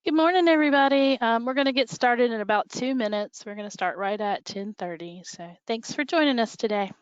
Good morning, everybody. We're going to get started in about 2 minutes. We're going to start right at 10:30. So thanks for joining us today.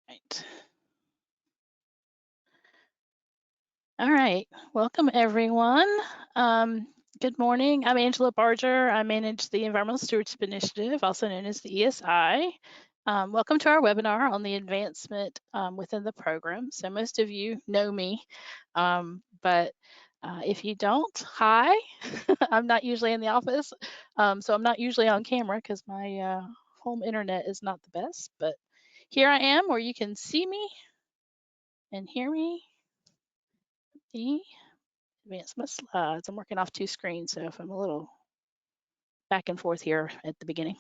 Right. All right. Welcome, everyone. Um, Good morning. I'm Angela Barger. I manage the Environmental Stewardship Initiative, also known as the ESI. Welcome to our webinar on the advancement within the program. So most of you know me, but if you don't, hi. I'm not usually in the office, so I'm not usually on camera because my home internet is not the best, but here I am where you can see me and hear me. The advancement slides. I'm working off two screens, so if I'm a little back and forth here at the beginning.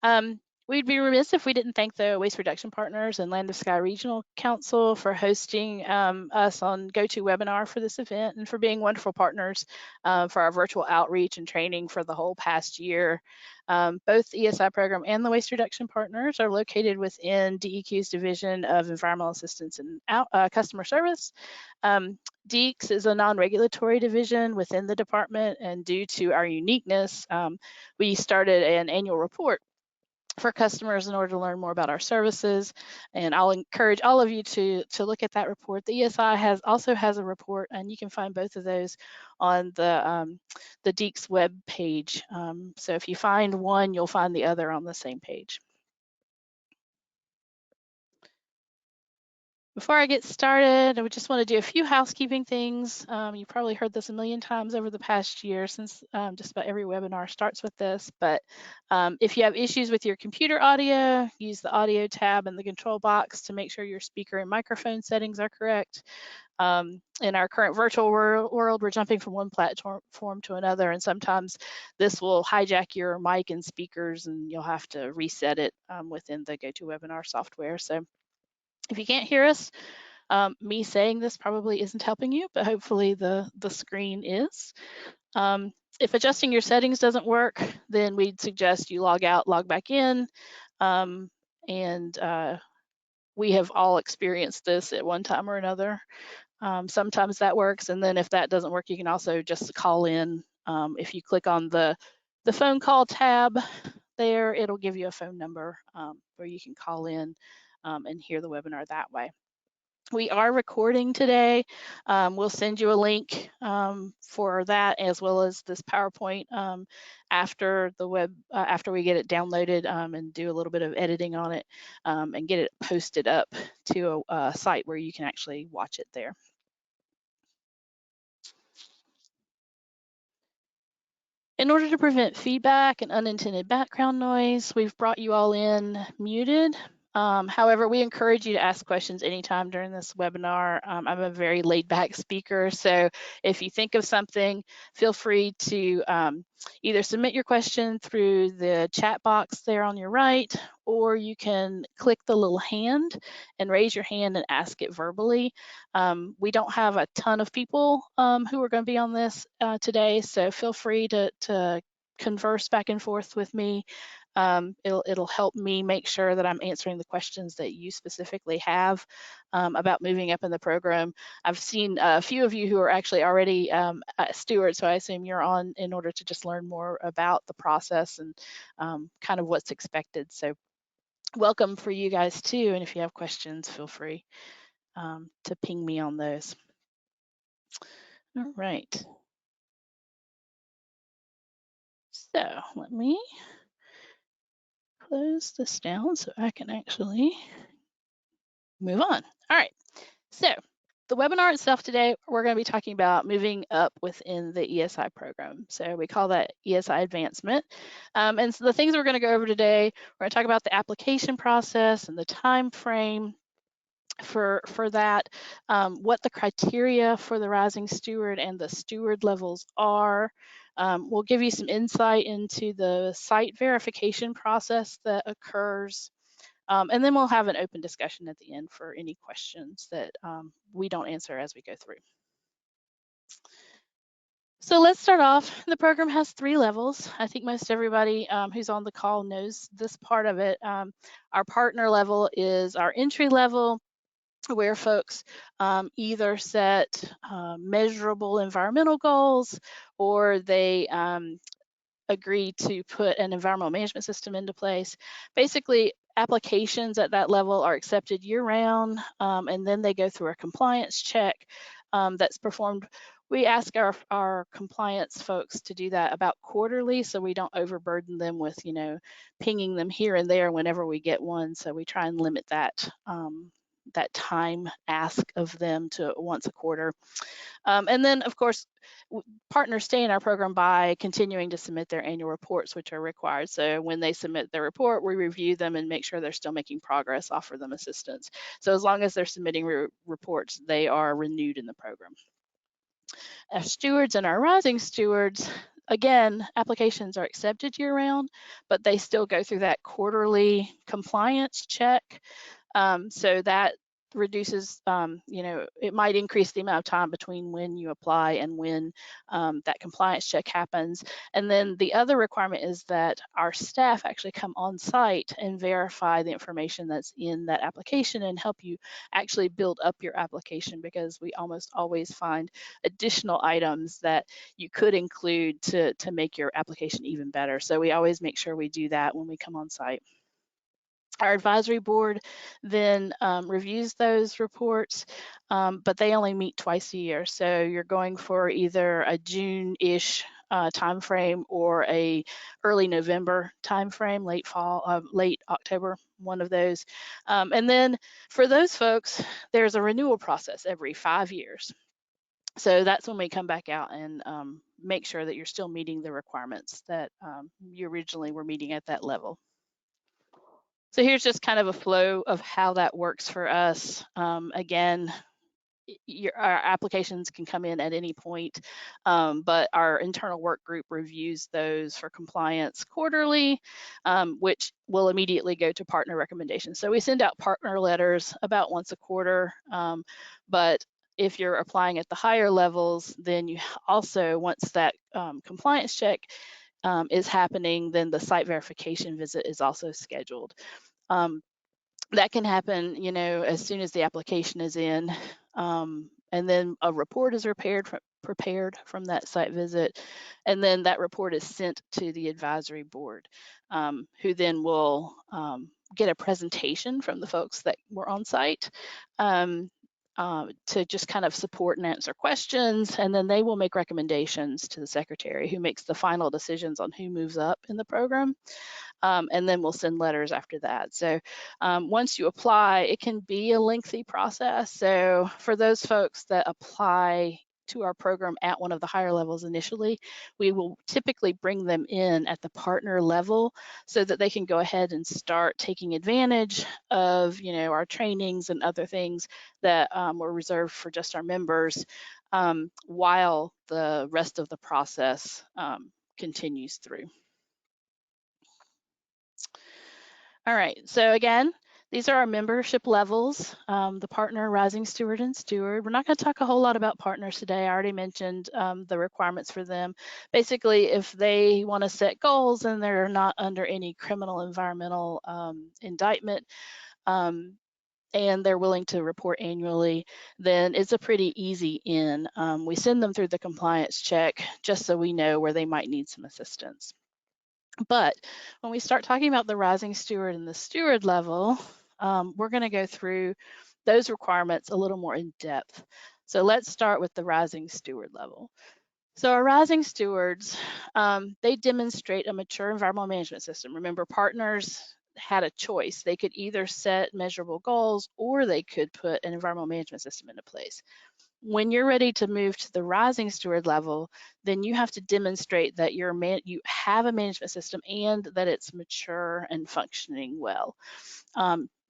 Um, we'd be remiss if we didn't thank the Waste Reduction Partners and Land of Sky Regional Council for hosting us on GoToWebinar for this event and for being wonderful partners for our virtual outreach and training for the whole past year. Both the ESI program and the Waste Reduction Partners are located within DEQ's Division of Environmental Assistance and Customer Service. DEECS is a non-regulatory division within the department, and due to our uniqueness, we started an annual report for customers in order to learn more about our services. And I'll encourage all of you to look at that report. The ESI also has a report, and you can find both of those on the DEECS web page. So if you find one, you'll find the other on the same page. Before I get started, I would just want to do a few housekeeping things. You've probably heard this a million times over the past year since just about every webinar starts with this, but if you have issues with your computer audio, use the audio tab in the control box to make sure your speaker and microphone settings are correct. In our current virtual world, we're jumping from one platform to another, and sometimes this will hijack your mic and speakers, and you'll have to reset it within the GoToWebinar software. So if you can't hear us, me saying this probably isn't helping you, but hopefully the screen is. If adjusting your settings doesn't work, then we'd suggest you log out, log back in. And we have all experienced this at one time or another. Sometimes that works, and then if that doesn't work, you can also just call in. If you click on the phone call tab there, it'll give you a phone number where you can call in and hear the webinar that way. We are recording today. We'll send you a link for that, as well as this PowerPoint after we get it downloaded and do a little bit of editing on it and get it posted up to a site where you can actually watch it there. In order to prevent feedback and unintended background noise, we've brought you all in muted. However, we encourage you to ask questions anytime during this webinar. I'm a very laid back speaker, so if you think of something, feel free to either submit your question through the chat box there on your right, or you can click the little hand and raise your hand and ask it verbally. We don't have a ton of people who are going to be on this today, so feel free to converse back and forth with me. It'll help me make sure that I'm answering the questions that you specifically have about moving up in the program. I've seen a few of you who are actually already stewards, so I assume you're on in order to just learn more about the process and kind of what's expected. So welcome for you guys too, and if you have questions, feel free to ping me on those. All right. So let me close this down so I can actually move on. All right. So the webinar itself today, we're going to be talking about moving up within the ESI program. So we call that ESI Advancement. And so the things we're going to go over today, we're going to talk about the application process and the time frame for that, what the criteria for the rising steward and the steward levels are. We'll give you some insight into the site verification process that occurs. And then we'll have an open discussion at the end for any questions that we don't answer as we go through. So let's start off. The program has 3 levels. I think most everybody who's on the call knows this part of it. Our partner level is our entry level, where folks either set measurable environmental goals, or they agree to put an environmental management system into place. Basically, applications at that level are accepted year-round, and then they go through a compliance check that's performed. We ask our compliance folks to do that about quarterly, so we don't overburden them with, pinging them here and there whenever we get one. So we try and limit that that time ask of them to once a quarter. And then, of course, partners stay in our program by continuing to submit their annual reports, which are required. So when they submit their report, we review them and make sure they're still making progress, offer them assistance. So as long as they're submitting reports, they are renewed in the program. Our stewards and our rising stewards, again, applications are accepted year-round, but they still go through that quarterly compliance check. So that reduces, it might increase the amount of time between when you apply and when that compliance check happens. And then the other requirement is that our staff actually come on site and verify the information that's in that application and help you actually build up your application, because we almost always find additional items that you could include to make your application even better. So we always make sure we do that when we come on site. Our advisory board then reviews those reports, but they only meet twice a year. So you're going for either a June-ish timeframe or a early November timeframe, late fall, late October, one of those. And then for those folks, there's a renewal process every 5 years. So that's when we come back out and make sure that you're still meeting the requirements that you originally were meeting at that level. So here's just kind of a flow of how that works for us. Again, our applications can come in at any point, but our internal work group reviews those for compliance quarterly, which will immediately go to partner recommendations. So we send out partner letters about once a quarter, but if you're applying at the higher levels, then you also, once that compliance check is happening, then the site verification visit is also scheduled. That can happen, as soon as the application is in, and then a report is prepared from that site visit, and then that report is sent to the advisory board, who then will get a presentation from the folks that were on site to just kind of support and answer questions, and then they will make recommendations to the secretary, who makes the final decisions on who moves up in the program. And then we'll send letters after that. So once you apply, it can be a lengthy process. So for those folks that apply to our program at one of the higher levels initially, we will typically bring them in at the partner level so that they can go ahead and start taking advantage of, our trainings and other things that were reserved for just our members, while the rest of the process continues through. All right, so again, these are our membership levels, the partner, rising steward, and steward. We're not going to talk a whole lot about partners today. I already mentioned the requirements for them. Basically, if they want to set goals and they're not under any criminal environmental indictment, and they're willing to report annually, then it's a pretty easy in. We send them through the compliance check just so we know where they might need some assistance. But when we start talking about the rising steward and the steward level, we're going to go through those requirements a little more in depth. So let's start with the rising steward level. So our rising stewards, they demonstrate a mature environmental management system. Remember, partners had a choice. They could either set measurable goals or they could put an environmental management system into place. When you're ready to move to the rising steward level, then you have to demonstrate that you have a management system and that it's mature and functioning well.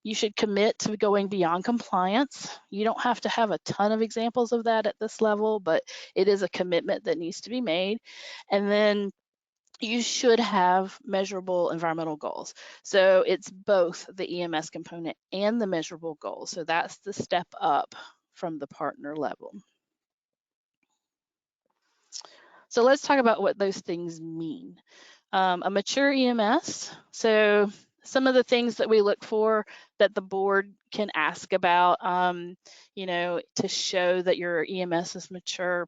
You should commit to going beyond compliance. You don't have to have a ton of examples of that at this level, but it is a commitment that needs to be made. And then you should have measurable environmental goals. So it's both the EMS component and the measurable goals. So that's the step up from the partner level. So let's talk about what those things mean. A mature EMS. So some of the things that we look for that the board can ask about, to show that your EMS is mature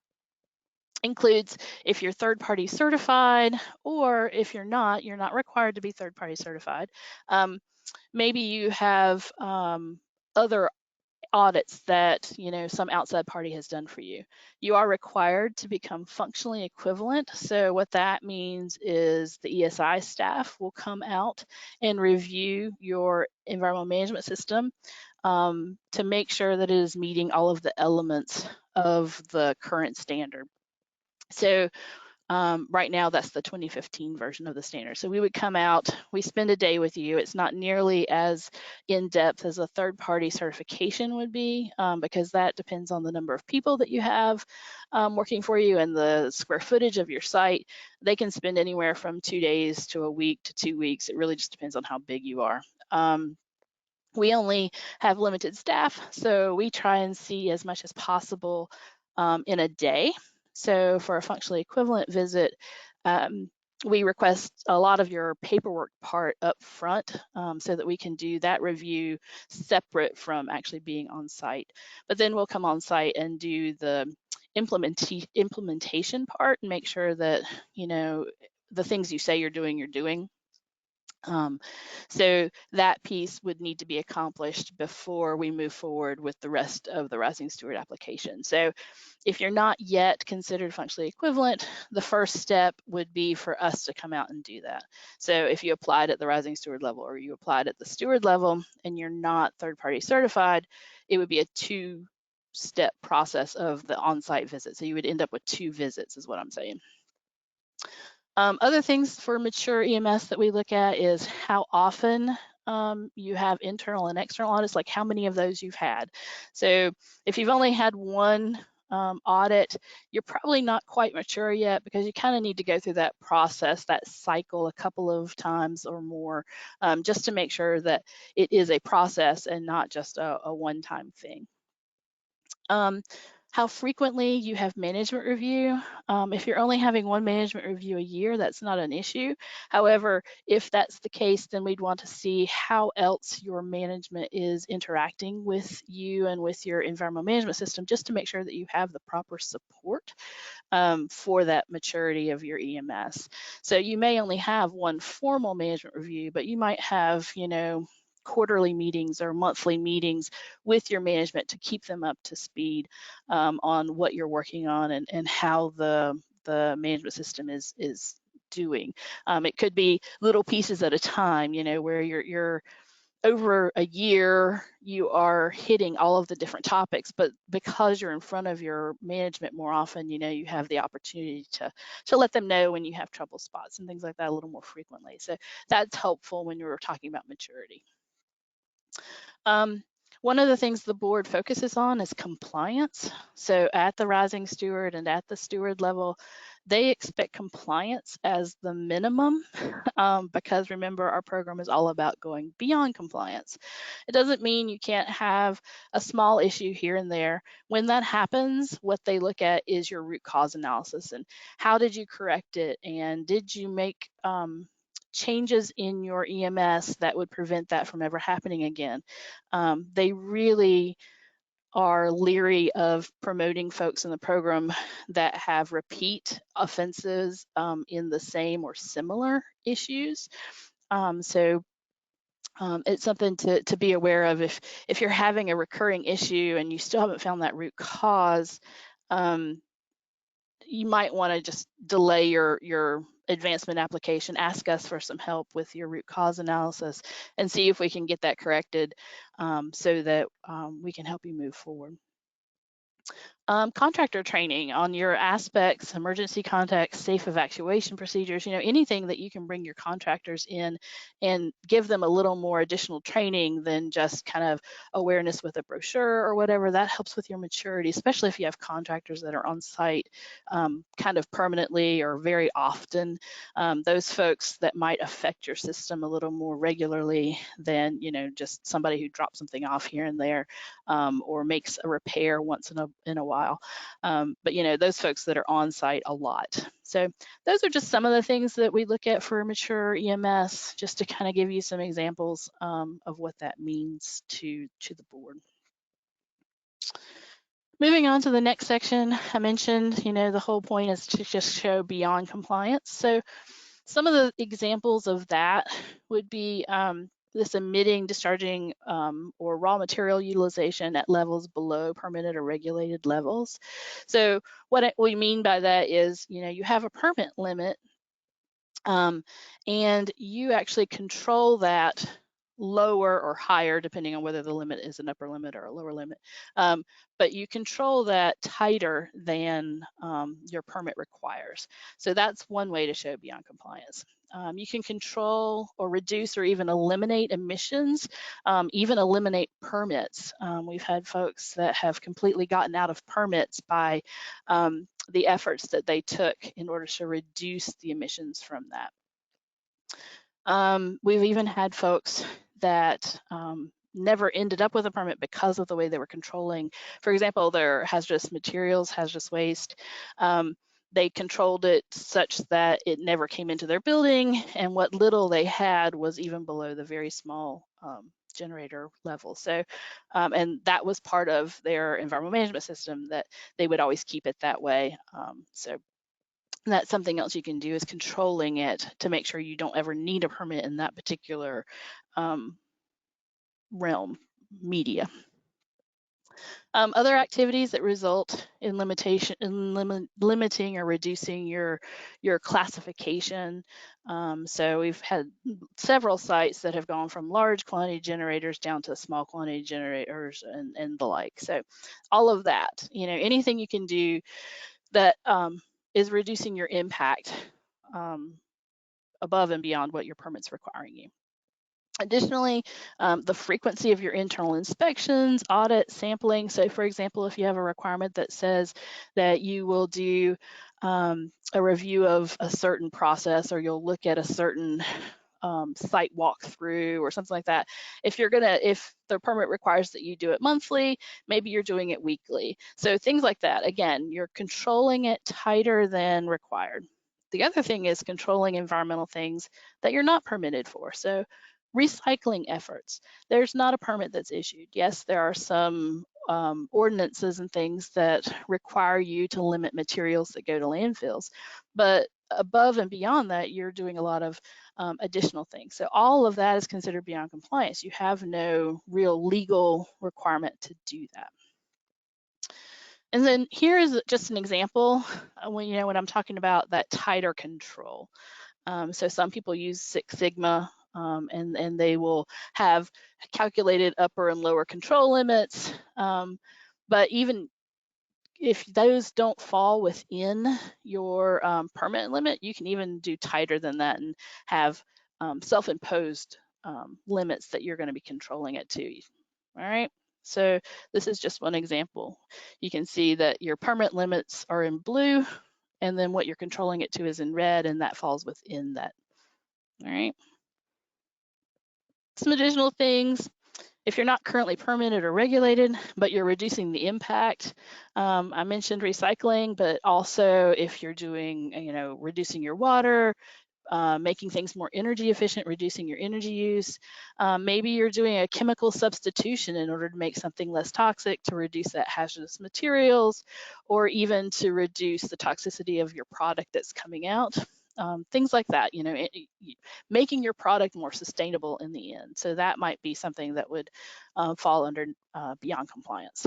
includes if you're third-party certified, or if you're not required to be third-party certified. Maybe you have other audits that some outside party has done for you. You are required to become functionally equivalent. So what that means is the ESI staff will come out and review your environmental management system to make sure that it is meeting all of the elements of the current standard. So right now, that's the 2015 version of the standard. So we would come out, we spend a day with you. It's not nearly as in-depth as a third-party certification would be, because that depends on the number of people that you have working for you and the square footage of your site. They can spend anywhere from 2 days to a week to 2 weeks. It really just depends on how big you are. We only have limited staff, so we try and see as much as possible in a day. So for a functionally equivalent visit, we request a lot of your paperwork part up front so that we can do that review separate from actually being on site. But then we'll come on site and do the implementation part and make sure that, the things you say you're doing. So that piece would need to be accomplished before we move forward with the rest of the Rising Steward application. So if you're not yet considered functionally equivalent, the first step would be for us to come out and do that. So if you applied at the Rising Steward level or you applied at the Steward level and you're not third-party certified, it would be a two-step process of the on-site visit. So you would end up with 2 visits is what I'm saying. Other things for mature EMS that we look at is how often you have internal and external audits, like how many of those you've had. So if you've only had one audit, you're probably not quite mature yet because you kind of need to go through that process, that cycle a couple of times or more, just to make sure that it is a process and not just a one-time thing. How frequently you have management review. If you're only having one management review a year, that's not an issue. However, if that's the case, then we'd want to see how else your management is interacting with you and with your environmental management system, just to make sure that you have the proper support for that maturity of your EMS. So you may only have one formal management review, but you might have, quarterly meetings or monthly meetings with your management to keep them up to speed on what you're working on and how the management system is doing. It could be little pieces at a time, where you're over a year, you are hitting all of the different topics, but because you're in front of your management more often, you have the opportunity to let them know when you have trouble spots and things like that a little more frequently. So that's helpful when you're talking about maturity. Um, One of the things the board focuses on is compliance. So at the rising steward and at the steward level, they expect compliance as the minimum because remember, our program is all about going beyond compliance. It doesn't mean you can't have a small issue here and there. When that happens, what they look at is your root cause analysis and how did you correct it, and did you make changes in your EMS that would prevent that from ever happening again. They really are leery of promoting folks in the program that have repeat offenses in the same or similar issues. So it's something to be aware of if you're having a recurring issue and you still haven't found that root cause. You might want to just delay your advancement application, ask us for some help with your root cause analysis and see if we can get that corrected so that we can help you move forward. Contractor training on your aspects, emergency contacts, safe evacuation procedures, anything that you can bring your contractors in and give them a little more additional training than just kind of awareness with a brochure or whatever. That helps with your maturity, especially if you have contractors that are on site kind of permanently or very often. Those folks that might affect your system a little more regularly than, just somebody who drops something off here and there or makes a repair once in a while. But those folks that are on site a lot. So those are just some of the things that we look at for mature EMS, just to kind of give you some examples of what that means to the board. Moving on to the next section, I mentioned, the whole point is to just show beyond compliance. So some of the examples of that would be this emitting, discharging, or raw material utilization at levels below permitted or regulated levels. So what we mean by that is, you have a permit limit and you actually control that lower or higher, depending on whether the limit is an upper limit or a lower limit. But you control that tighter than your permit requires. So that's one way to show beyond compliance. You can control or reduce or even eliminate emissions, even eliminate permits. We've had folks that have completely gotten out of permits by the efforts that they took in order to reduce the emissions from that. We've even had folks that never ended up with a permit because of the way they were controlling, for example, their hazardous materials, hazardous waste. They controlled it such that it never came into their building, and what little they had was even below the very small generator level. So, and that was part of their environmental management system, that they would always keep it that way. So that's something else you can do, is controlling it to make sure you don't ever need a permit in that particular realm, media. Other activities that result in limiting or reducing your classification. So we've had several sites that have gone from large quantity generators down to small quantity generators and the like. So all of that, anything you can do that is reducing your impact above and beyond what your permit's requiring you. Additionally, the frequency of your internal inspections, audit, sampling. So for example, if you have a requirement that says that you will do a review of a certain process, or you'll look at a certain site walkthrough or something like that. If the permit requires that you do it monthly, maybe you're doing it weekly. So things like that. Again, you're controlling it tighter than required. The other thing is controlling environmental things that you're not permitted for. So recycling efforts. There's not a permit that's issued. Yes, there are some ordinances and things that require you to limit materials that go to landfills, but above and beyond that, you're doing a lot of additional things. So all of that is considered beyond compliance. You have no real legal requirement to do that. And then here is just an example when I'm talking about that tighter control. So some people use Six Sigma and they will have calculated upper and lower control limits. But even if those don't fall within your permit limit, you can even do tighter than that and have self-imposed limits that you're going to be controlling it to. All right. So this is just one example. You can see that your permit limits are in blue, and then what you're controlling it to is in red, and that falls within that. All right. Some additional things. If you're not currently permitted or regulated, but you're reducing the impact, I mentioned recycling, but also if you're doing, reducing your water, making things more energy efficient, reducing your energy use. Maybe you're doing a chemical substitution in order to make something less toxic, to reduce that hazardous materials, or even to reduce the toxicity of your product that's coming out. Things like that, making your product more sustainable in the end. So that might be something that would fall under beyond compliance.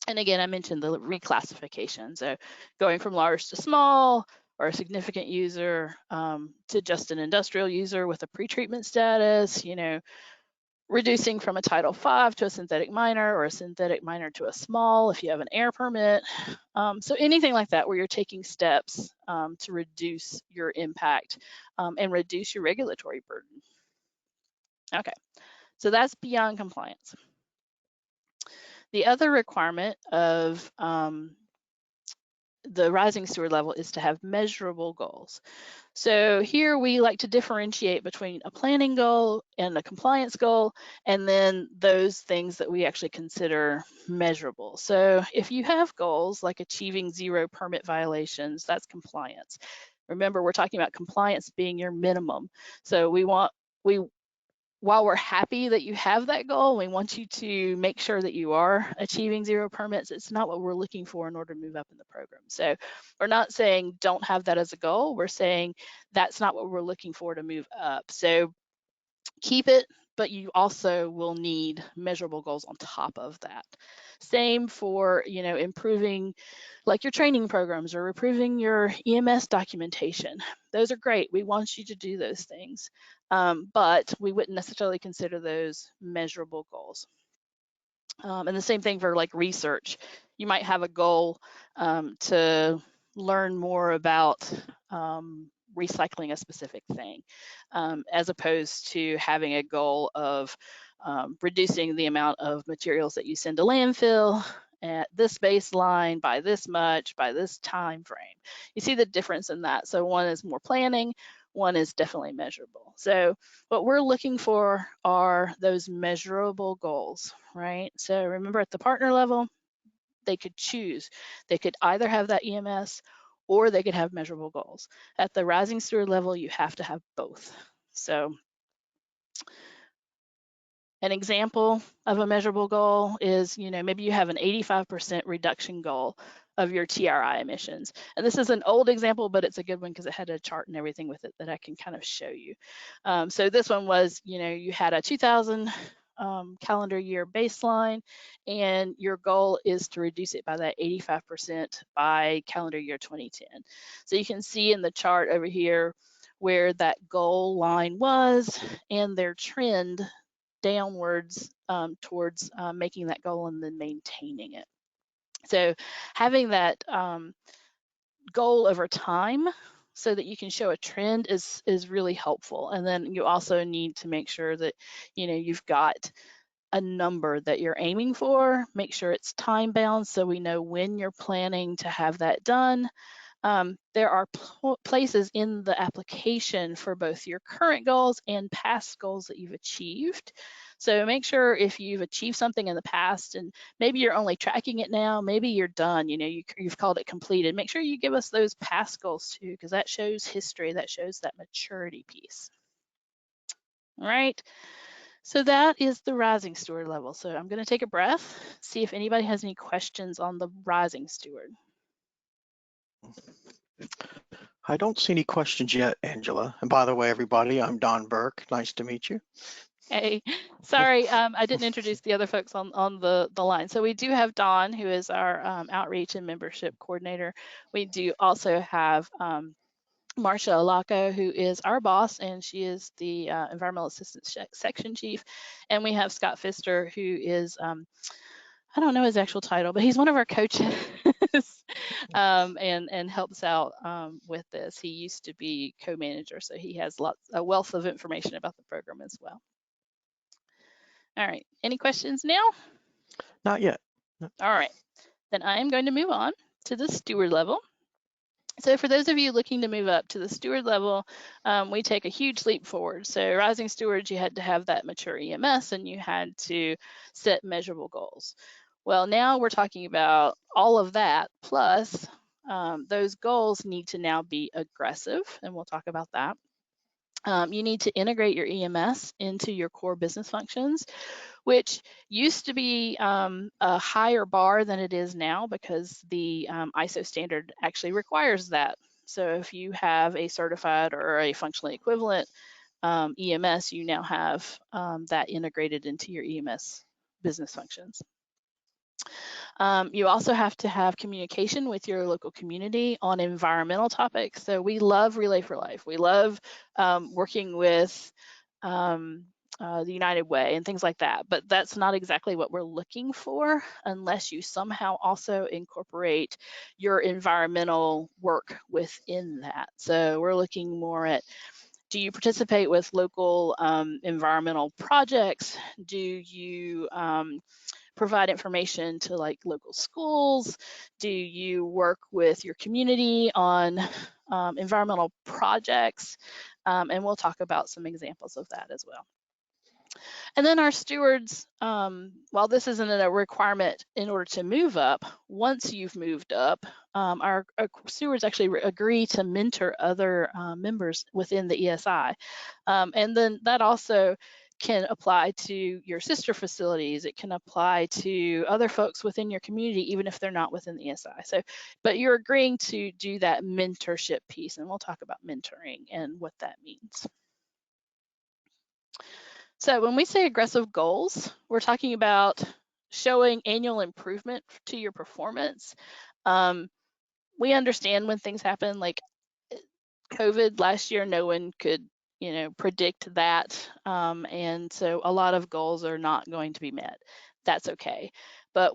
And again, I mentioned the reclassification. So going from large to small, or a significant user to just an industrial user with a pretreatment status, reducing from a Title V to a synthetic minor, or a synthetic minor to a small if you have an air permit. So anything like that where you're taking steps to reduce your impact and reduce your regulatory burden. Okay, so that's beyond compliance. The other requirement of the rising steward level is to have measurable goals. So here we like to differentiate between a planning goal and a compliance goal, and then those things that we actually consider measurable. So if you have goals like achieving 0 permit violations, that's compliance. Remember, we're talking about compliance being your minimum. So while we're happy that you have that goal, we want you to make sure that you are achieving 0 permits. It's not what we're looking for in order to move up in the program. So we're not saying don't have that as a goal. We're saying that's not what we're looking for to move up. So keep it, but you also will need measurable goals on top of that. Same for, improving like your training programs or improving your EMS documentation. Those are great. We want you to do those things, but we wouldn't necessarily consider those measurable goals. And the same thing for like research. You might have a goal to learn more about recycling a specific thing, as opposed to having a goal of reducing the amount of materials that you send to landfill at this baseline by this much by this time frame. You see the difference in that. So one is more planning, one is definitely measurable. So what we're looking for are those measurable goals, right? So remember, at the partner level, they could choose. They could either have that EMS or they could have measurable goals. At the rising steward level, you have to have both. So an example of a measurable goal is, maybe you have an 85% reduction goal of your TRI emissions. And this is an old example, but it's a good one because it had a chart and everything with it that I can kind of show you. So this one was, you had a 2000 calendar year baseline, and your goal is to reduce it by that 85% by calendar year 2010. So you can see in the chart over here where that goal line was and their trend downwards towards making that goal and then maintaining it. So having that goal over time so that you can show a trend is really helpful. And then you also need to make sure that you've got a number that you're aiming for. Make sure it's time bound so we know when you're planning to have that done. There are places in the application for both your current goals and past goals that you've achieved. So make sure if you've achieved something in the past and maybe you're only tracking it now, maybe you're done, you've called it completed. Make sure you give us those past goals too, because that shows history, that shows that maturity piece. All right. So that is the rising steward level. So I'm going to take a breath, see if anybody has any questions on the rising steward. I don't see any questions yet, Angela. And by the way, everybody, I'm Don Burke. Nice to meet you. Hey, sorry, I didn't introduce the other folks on the line. So we do have Dawn, who is our outreach and membership coordinator. We do also have Marcia Alaco, who is our boss, and she is the environmental assistance section chief. And we have Scott Pfister, who is, I don't know his actual title, but he's one of our coaches and helps out with this. He used to be co-manager, so he has a wealth of information about the program as well. All right, any questions now? Not yet. All right, then I am going to move on to the steward level. So for those of you looking to move up to the steward level, we take a huge leap forward. So rising stewards, you had to have that mature EMS and you had to set measurable goals. Well, now we're talking about all of that, plus those goals need to now be aggressive, and we'll talk about that. You need to integrate your EMS into your core business functions, which used to be a higher bar than it is now because the ISO standard actually requires that. So if you have a certified or a functionally equivalent EMS, you now have that integrated into your EMS business functions. You also have to have communication with your local community on environmental topics. So we love Relay for Life. We love working with the United Way and things like that, but that's not exactly what we're looking for unless you somehow also incorporate your environmental work within that. So we're looking more at, do you participate with local environmental projects? Do you provide information to like local schools? Do you work with your community on environmental projects? And we'll talk about some examples of that as well. And then our stewards, while this isn't a requirement in order to move up, once you've moved up, our stewards actually agree to mentor other members within the ESI. And then that also can apply to your sister facilities. It can apply to other folks within your community, even if they're not within the ESI. So, but you're agreeing to do that mentorship piece, and we'll talk about mentoring and what that means. So when we say aggressive goals, we're talking about showing annual improvement to your performance. We understand when things happen, like COVID last year, no one could, predict that. And so a lot of goals are not going to be met. That's okay. But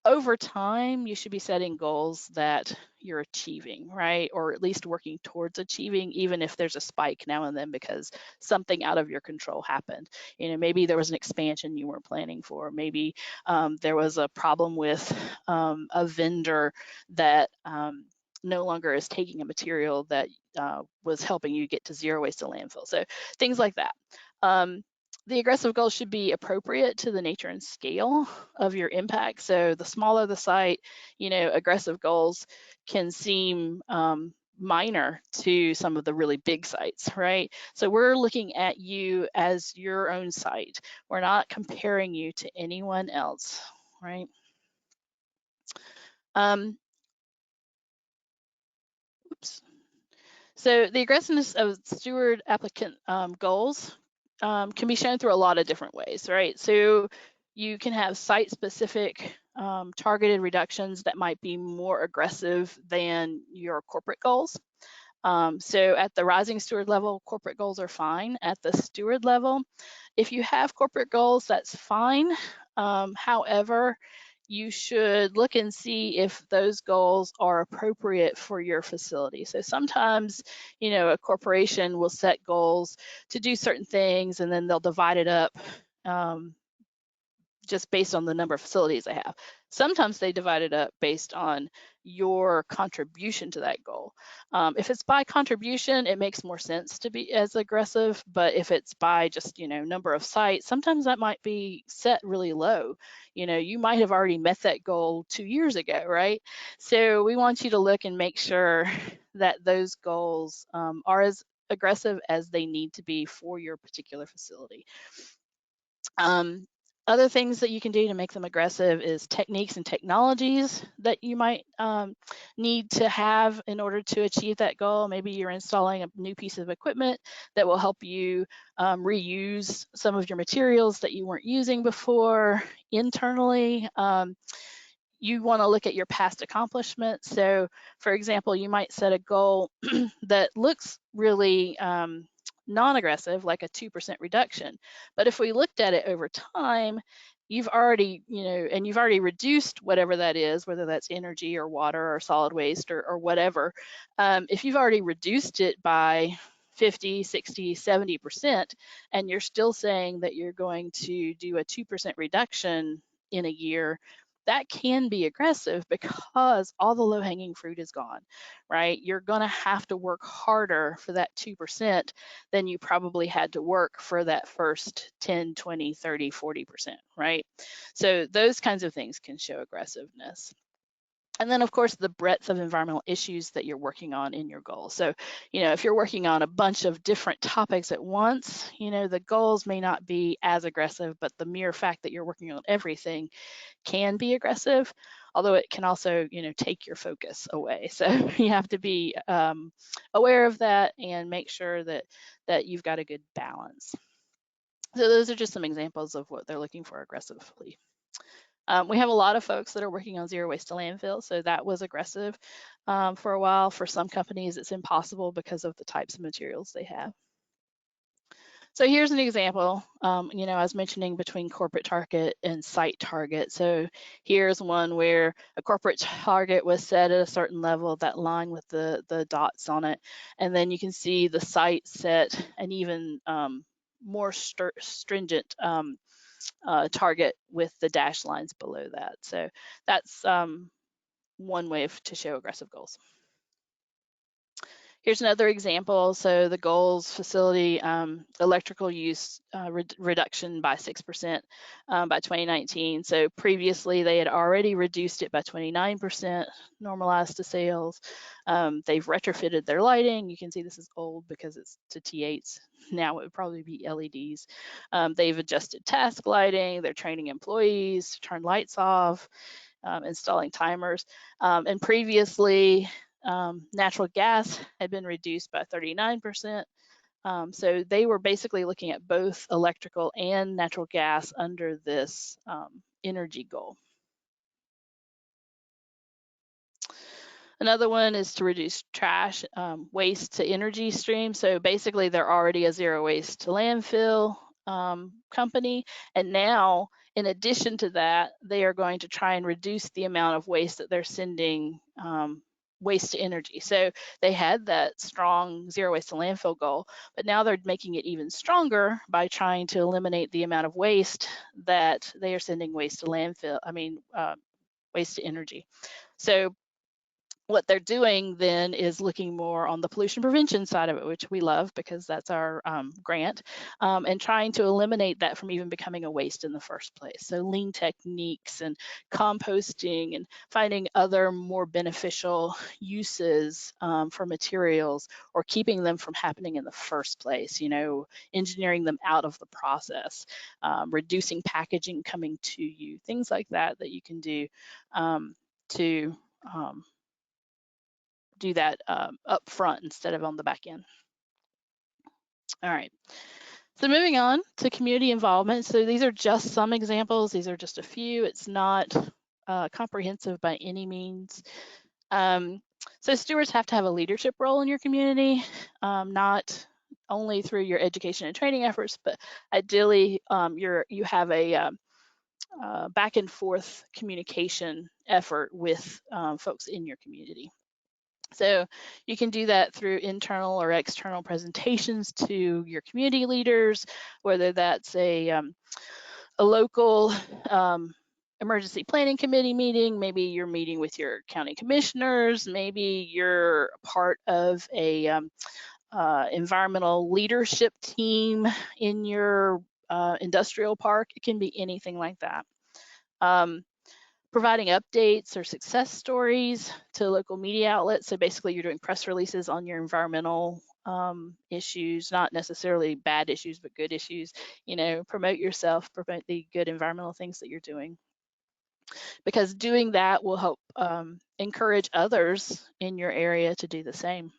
over time, you should be setting goals that you're achieving, right? Or at least working towards achieving, even if there's a spike now and then because something out of your control happened. Maybe there was an expansion you weren't planning for. Maybe there was a problem with a vendor that no longer is taking a material that was helping you get to zero waste to landfill. So things like that. The aggressive goals should be appropriate to the nature and scale of your impact. So the smaller the site, aggressive goals can seem minor to some of the really big sites, right? So we're looking at you as your own site. We're not comparing you to anyone else, right? Oops. So the aggressiveness of steward applicant goals can be shown through a lot of different ways, right? So you can have site-specific targeted reductions that might be more aggressive than your corporate goals. So at the rising steward level, corporate goals are fine. At the steward level, if you have corporate goals, that's fine. However, you should look and see if those goals are appropriate for your facility. So sometimes, a corporation will set goals to do certain things and then they'll divide it up just based on the number of facilities they have. Sometimes they divide it up based on your contribution to that goal. If it's by contribution, it makes more sense to be as aggressive, but if it's by just, number of sites, sometimes that might be set really low. You might have already met that goal 2 years ago, right? So we want you to look and make sure that those goals are as aggressive as they need to be for your particular facility. Other things that you can do to make them aggressive is techniques and technologies that you might need to have in order to achieve that goal. Maybe you're installing a new piece of equipment that will help you reuse some of your materials that you weren't using before internally. you want to look at your past accomplishments. So, for example, you might set a goal that looks really non-aggressive, like a 2% reduction. But if we looked at it over time, you've already, and you've already reduced whatever that is, whether that's energy or water or solid waste or whatever. If you've already reduced it by 50, 60, 70%, and you're still saying that you're going to do a 2% reduction in a year, that can be aggressive because all the low-hanging fruit is gone, right? You're going to have to work harder for that 2% than you probably had to work for that first 10, 20, 30, 40%, right? So those kinds of things can show aggressiveness. And then, of course, the breadth of environmental issues that you're working on in your goals. So, if you're working on a bunch of different topics at once, the goals may not be as aggressive, but the mere fact that you're working on everything can be aggressive, although it can also, take your focus away. So you have to be aware of that and make sure that you've got a good balance. So those are just some examples of what they're looking for aggressively. We have a lot of folks that are working on zero waste to landfill, so that was aggressive for a while. For some companies, it's impossible because of the types of materials they have. So here's an example, I was mentioning between corporate target and site target. So here's one where a corporate target was set at a certain level, that line with the dots on it. And then you can see the site set an even more stringent target with the dashed lines below that. So that's one way to show aggressive goals. Here's another example. So the goals: facility electrical use reduction by 6% by 2019. So previously they had already reduced it by 29%, normalized to sales. They've retrofitted their lighting. You can see this is old because it's to T8s. Now it would probably be LEDs. They've adjusted task lighting. They're training employees to turn lights off, installing timers. And previously, natural gas had been reduced by 39%. So they were basically looking at both electrical and natural gas under this energy goal. Another one is to reduce trash waste to energy stream. So basically they're already a zero waste to landfill company, and now in addition to that, they are going to try and reduce the amount of waste that they're sending waste to energy. So they had that strong zero waste to landfill goal, but now they're making it even stronger by trying to eliminate the amount of waste that they are sending waste to landfill, waste to energy. So what they're doing then is looking more on the pollution prevention side of it, which we love because that's our grant, and trying to eliminate that from even becoming a waste in the first place. So lean techniques and composting and finding other more beneficial uses for materials, or keeping them from happening in the first place, engineering them out of the process, reducing packaging coming to you, things like that you can do to do that up front instead of on the back end. All right, so moving on to community involvement. So these are just some examples. These are just a few. It's not comprehensive by any means. So stewards have to have a leadership role in your community, not only through your education and training efforts, but ideally you have a back and forth communication effort with folks in your community. So you can do that through internal or external presentations to your community leaders, whether that's a local emergency planning committee meeting, maybe you're meeting with your county commissioners, maybe you're part of a environmental leadership team in your industrial park. It can be anything like that. Providing updates or success stories to local media outlets. So basically you're doing press releases on your environmental issues, not necessarily bad issues, but good issues. Promote yourself, promote the good environmental things that you're doing, because doing that will help encourage others in your area to do the same.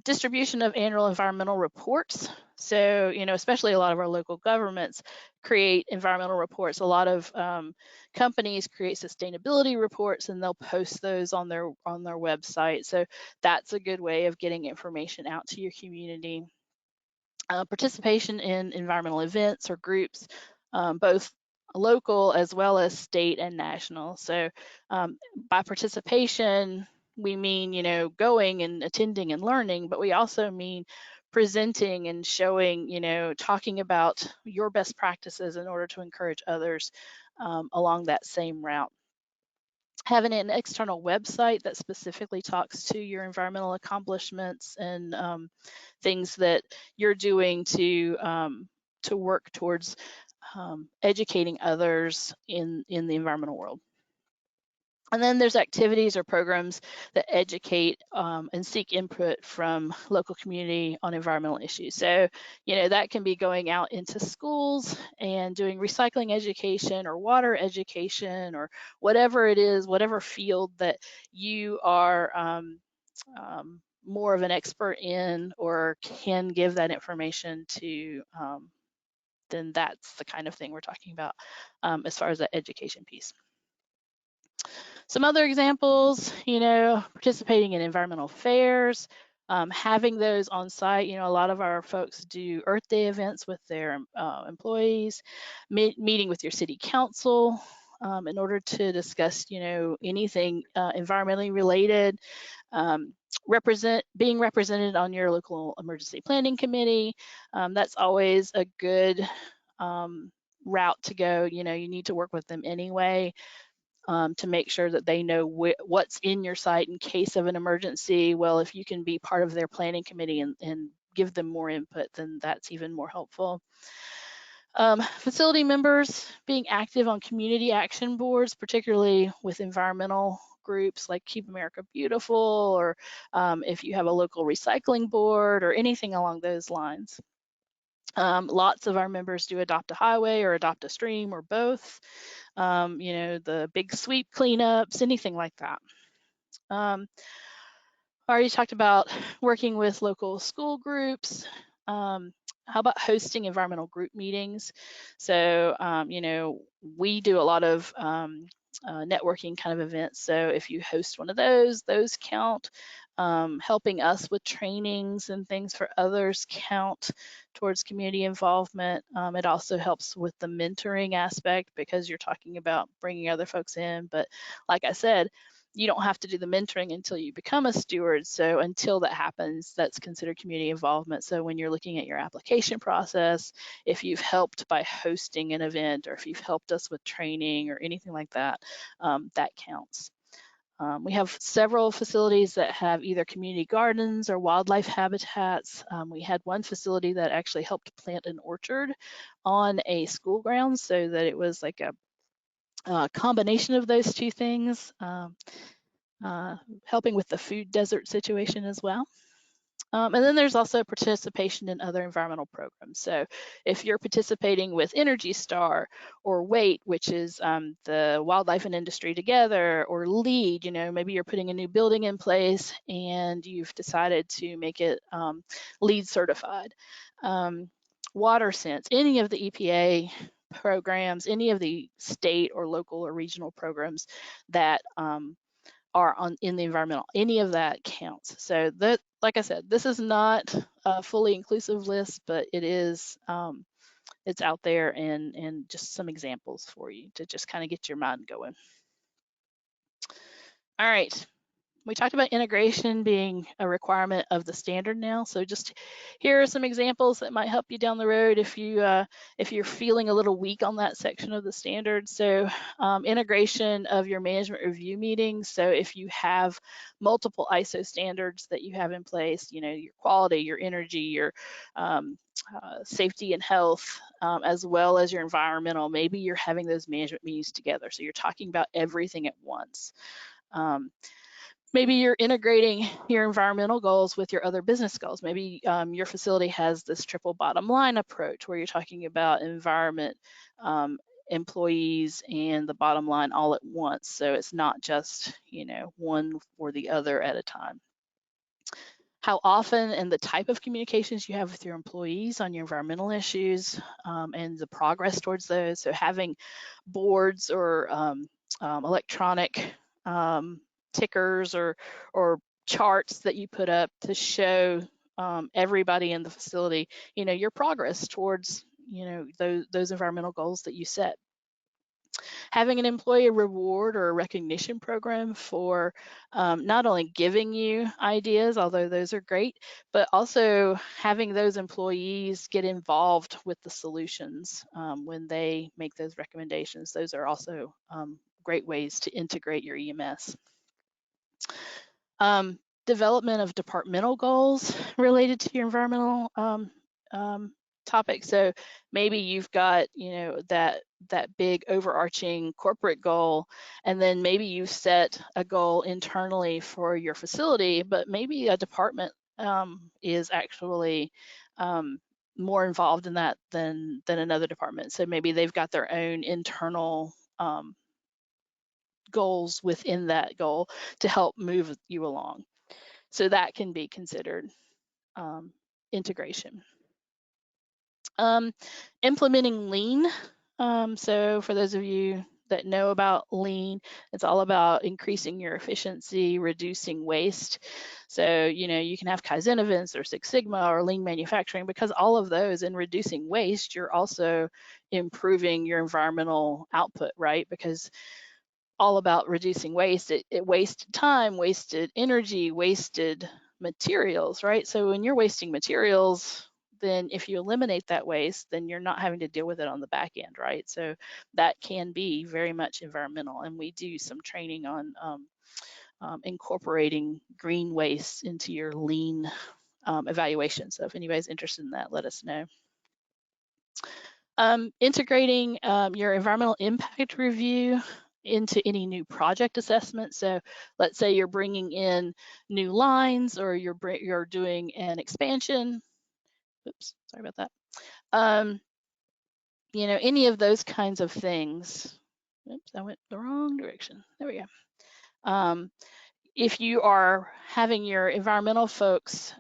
Distribution of annual environmental reports. So, especially a lot of our local governments create environmental reports. A lot of companies create sustainability reports, and they'll post those on their website. So that's a good way of getting information out to your community. Participation in environmental events or groups, both local as well as state and national. So by participation, we mean, going and attending and learning, but we also mean presenting and showing, talking about your best practices in order to encourage others along that same route. Having an external website that specifically talks to your environmental accomplishments and things that you're doing to work towards educating others in the environmental world. And then there's activities or programs that educate and seek input from local community on environmental issues. So, that can be going out into schools and doing recycling education or water education or whatever it is, whatever field that you are more of an expert in or can give that information to, then that's the kind of thing we're talking about as far as the education piece. Some other examples, participating in environmental fairs, having those on site. A lot of our folks do Earth Day events with their employees, meeting with your city council in order to discuss, anything environmentally related. Being represented on your local emergency planning committee. That's always a good route to go. You need to work with them anyway. To make sure that they know what's in your site in case of an emergency. Well, if you can be part of their planning committee and give them more input, then that's even more helpful. Facility members being active on community action boards, particularly with environmental groups like Keep America Beautiful, or if you have a local recycling board or anything along those lines. Lots of our members do adopt a highway or adopt a stream or both. The big sweep cleanups, anything like that. I already talked about working with local school groups. How about hosting environmental group meetings? So, we do a lot of networking kind of events. So if you host one of those count. Helping us with trainings and things for others count towards community involvement. It also helps with the mentoring aspect because you're talking about bringing other folks in. But like I said, you don't have to do the mentoring until you become a steward. So until that happens, that's considered community involvement. So when you're looking at your application process, if you've helped by hosting an event or if you've helped us with training or anything like that, that counts. We have several facilities that have either community gardens or wildlife habitats. We had one facility that actually helped plant an orchard on a school ground so that it was like a combination of those two things, helping with the food desert situation as well. And then there's also participation in other environmental programs. So if you're participating with Energy Star or WAIT, which is the Wildlife and Industry Together, or LEED, maybe you're putting a new building in place and you've decided to make it LEED certified. WaterSense, any of the EPA programs, any of the state or local or regional programs that are in the environmental, any of that counts. So that, like I said, this is not a fully inclusive list, but it is, it's out there and just some examples for you to just kind of get your mind going. All right. We talked about integration being a requirement of the standard now. So just here are some examples that might help you down the road if you're feeling a little weak on that section of the standard. So integration of your management review meetings. So if you have multiple ISO standards that you have in place, your quality, your energy, your safety and health, as well as your environmental, maybe you're having those management meetings together. So you're talking about everything at once. Maybe you're integrating your environmental goals with your other business goals. Maybe your facility has this triple bottom line approach where you're talking about environment, employees, and the bottom line all at once. So it's not just, one or the other at a time. how often and the type of communications you have with your employees on your environmental issues, and the progress towards those. So having boards or electronic tickers or charts that you put up to show everybody in the facility, your progress towards, those environmental goals that you set. Having an employee reward or a recognition program for not only giving you ideas, although those are great, but also having those employees get involved with the solutions when they make those recommendations. Those are also great ways to integrate your EMS. Development of departmental goals related to your environmental topic. So maybe you've got, that big overarching corporate goal, and then maybe you've set a goal internally for your facility, but maybe a department is actually more involved in that than another department. So maybe they've got their own internal goals within that goal to help move you along. So that can be considered integration. Implementing lean. So for those of you that know about lean, it's all about increasing your efficiency, reducing waste. So, you can have Kaizen events or Six Sigma or lean manufacturing, because all of those, in reducing waste, you're also improving your environmental output, right? Because all about reducing waste. It wasted time, wasted energy, wasted materials, right? So when you're wasting materials, then if you eliminate that waste, then you're not having to deal with it on the back end, right? So that can be very much environmental. And we do some training on incorporating green waste into your lean evaluation. So if anybody's interested in that, let us know. Integrating your environmental impact review into any new project assessment. So let's say you're bringing in new lines, or you're doing an expansion. Oops, sorry about that. Any of those kinds of things. Oops, I went the wrong direction. There we go. If you are having your environmental folks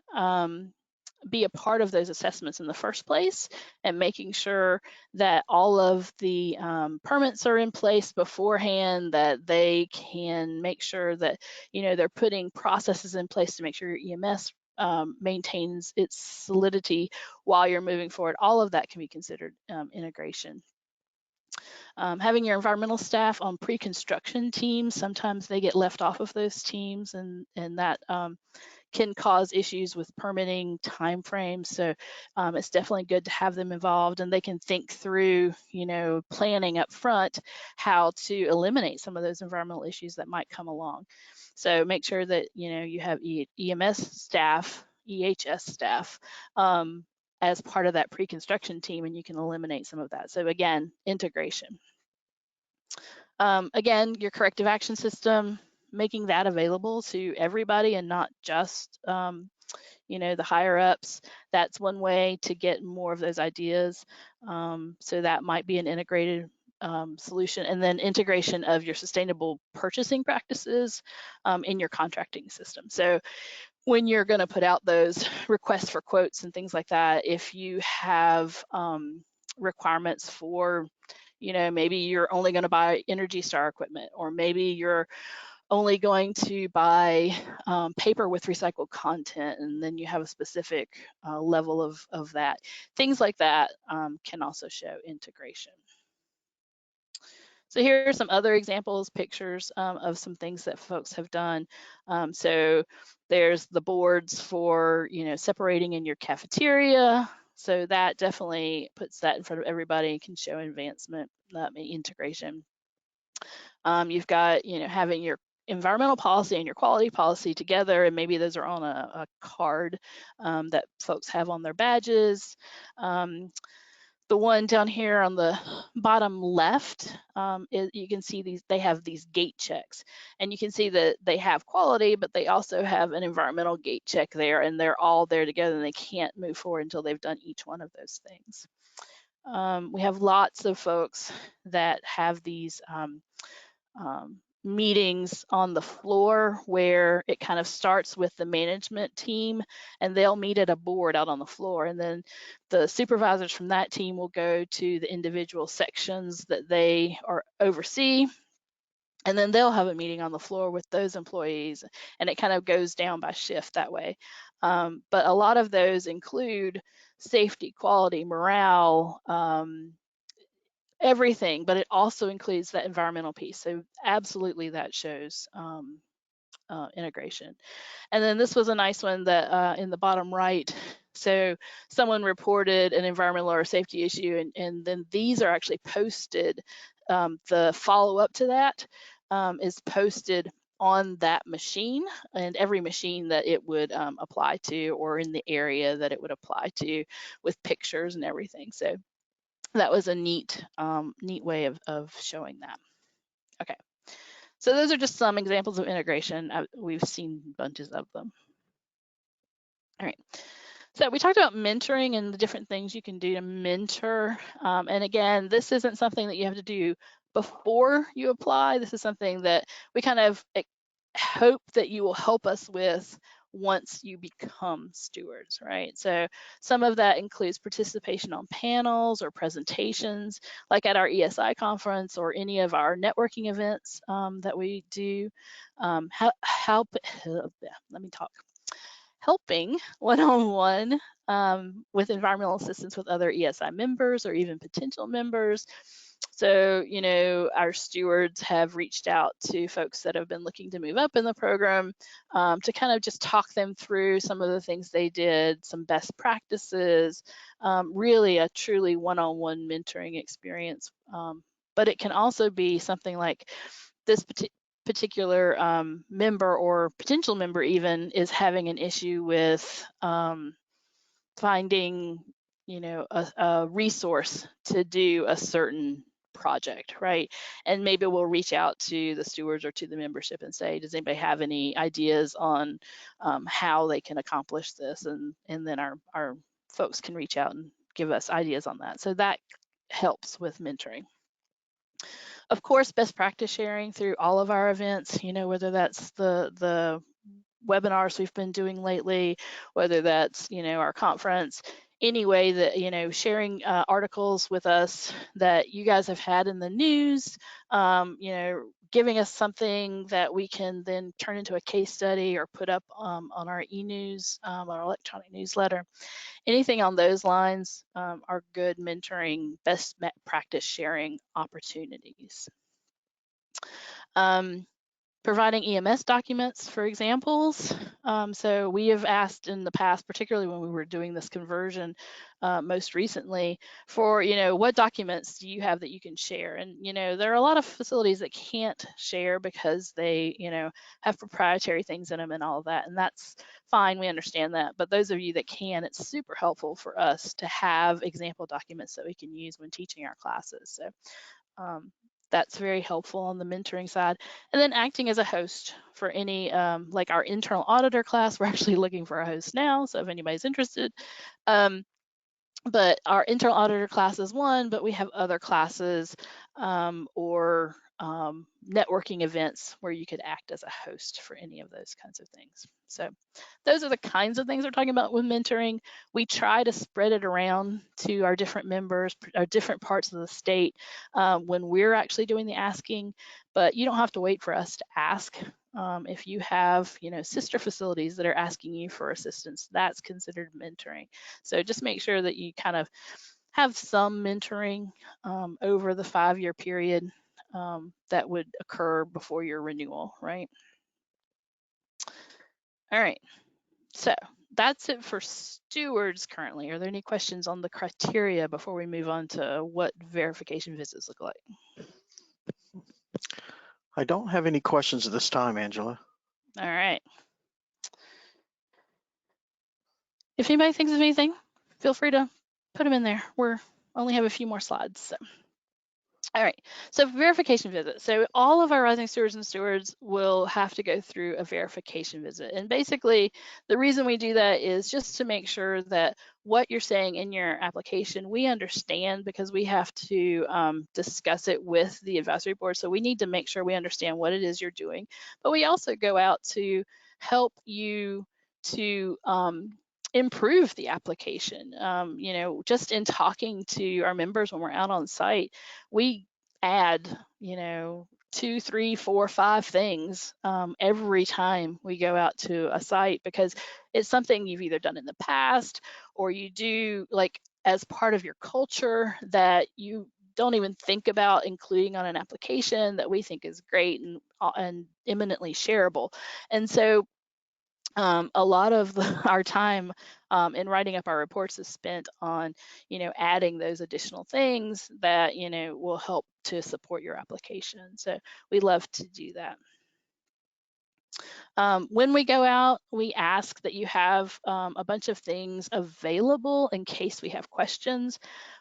be a part of those assessments in the first place, and making sure that all of the permits are in place beforehand, that they can make sure that they're putting processes in place to make sure your EMS maintains its solidity while you're moving forward. All of that can be considered integration. Having your environmental staff on pre-construction teams, sometimes they get left off of those teams, and that can cause issues with permitting timeframes. So it's definitely good to have them involved, and they can think through, planning up front how to eliminate some of those environmental issues that might come along. So make sure that you have EMS staff, EHS staff as part of that pre-construction team, and you can eliminate some of that. So again, integration. Again, your corrective action system, making that available to everybody and not just the higher ups. That's one way to get more of those ideas. So that might be an integrated solution. And then integration of your sustainable purchasing practices in your contracting system. So when you're going to put out those requests for quotes and things like that, if you have requirements for, maybe you're only going to buy Energy Star equipment, or maybe you're only going to buy paper with recycled content, and then you have a specific level of that. Things like that can also show integration. So here are some other examples, pictures of some things that folks have done. So there's the boards for, separating in your cafeteria. So that definitely puts that in front of everybody and can show advancement, integration. You've got, having your environmental policy and your quality policy together, and maybe those are on a card that folks have on their badges. The one down here on the bottom left, you can see they have these gate checks, and you can see that they have quality, but they also have an environmental gate check there, and they're all there together, and they can't move forward until they've done each one of those things. We have lots of folks that have these meetings on the floor where it kind of starts with the management team, and they'll meet at a board out on the floor, and then the supervisors from that team will go to the individual sections that they are oversee, and then they'll have a meeting on the floor with those employees, and it kind of goes down by shift that way. But a lot of those include safety, quality, morale, everything, but it also includes that environmental piece. So absolutely that shows integration. And then this was a nice one that in the bottom right, so someone reported an environmental or safety issue, and then these are actually posted. The follow-up to that is posted on that machine, and every machine that it would apply to, or in the area that it would apply to, with pictures and everything. So that was a neat way of showing that. Okay, so those are just some examples of integration. We've seen bunches of them. All right, so we talked about mentoring and the different things you can do to mentor. And again, this isn't something that you have to do before you apply. This is something that we kind of hope that you will help us with once you become stewards, right? So some of that includes participation on panels or presentations, like at our ESI conference or any of our networking events that we do. Helping one-on-one with environmental assistance with other ESI members or even potential members. So, you know, our stewards have reached out to folks that have been looking to move up in the program to kind of just talk them through some of the things they did, some best practices, really a truly one-on-one mentoring experience. But it can also be something like this particular member or potential member even is having an issue with finding, you know, a resource to do a certain project, right? And maybe we'll reach out to the stewards or to the membership and say, does anybody have any ideas on how they can accomplish this? And then our folks can reach out and give us ideas on that. So that helps with mentoring. Of course, best practice sharing through all of our events, you know, whether that's the webinars we've been doing lately, whether that's, you know, our conference, any way that, you know, sharing articles with us that you guys have had in the news, you know, giving us something that we can then turn into a case study or put up on our e-news, our electronic newsletter. Anything on those lines are good mentoring, best practice sharing opportunities. Providing EMS documents for examples. So we have asked in the past, particularly when we were doing this conversion most recently, for, you know, what documents do you have that you can share? And, you know, there are a lot of facilities that can't share because they, you know, have proprietary things in them and all of that. And that's fine, we understand that. But those of you that can, it's super helpful for us to have example documents that we can use when teaching our classes. So that's very helpful on the mentoring side. And then acting as a host for any, like our internal auditor class, we're actually looking for a host now, so if anybody's interested. But our internal auditor class is one, but we have other classes or networking events where you could act as a host for any of those kinds of things. So those are the kinds of things we're talking about with mentoring. We try to spread it around to our different members, our different parts of the state when we're actually doing the asking, but you don't have to wait for us to ask. If you have, you know, sister facilities that are asking you for assistance, that's considered mentoring. So just make sure that you kind of have some mentoring over the 5-year period that would occur before your renewal, right? All right, so that's it for stewards currently. Are there any questions on the criteria before we move on to what verification visits look like? I don't have any questions at this time, Angela. All right. If anybody thinks of anything, feel free to put them in there. We only have a few more slides. So. All right, so verification visit. So all of our rising stewards and stewards will have to go through a verification visit. And basically, the reason we do that is just to make sure that what you're saying in your application, we understand, because we have to discuss it with the advisory board. So we need to make sure we understand what it is you're doing. But we also go out to help you to improve the application. Just in talking to our members when we're out on site, we add, 2, 3, 4, 5 things every time we go out to a site, because it's something you've either done in the past or you do like as part of your culture that you don't even think about including on an application, that we think is great and eminently shareable. And so a lot of our time in writing up our reports is spent on, adding those additional things that, will help to support your application. So we love to do that. When we go out, we ask that you have a bunch of things available in case we have questions.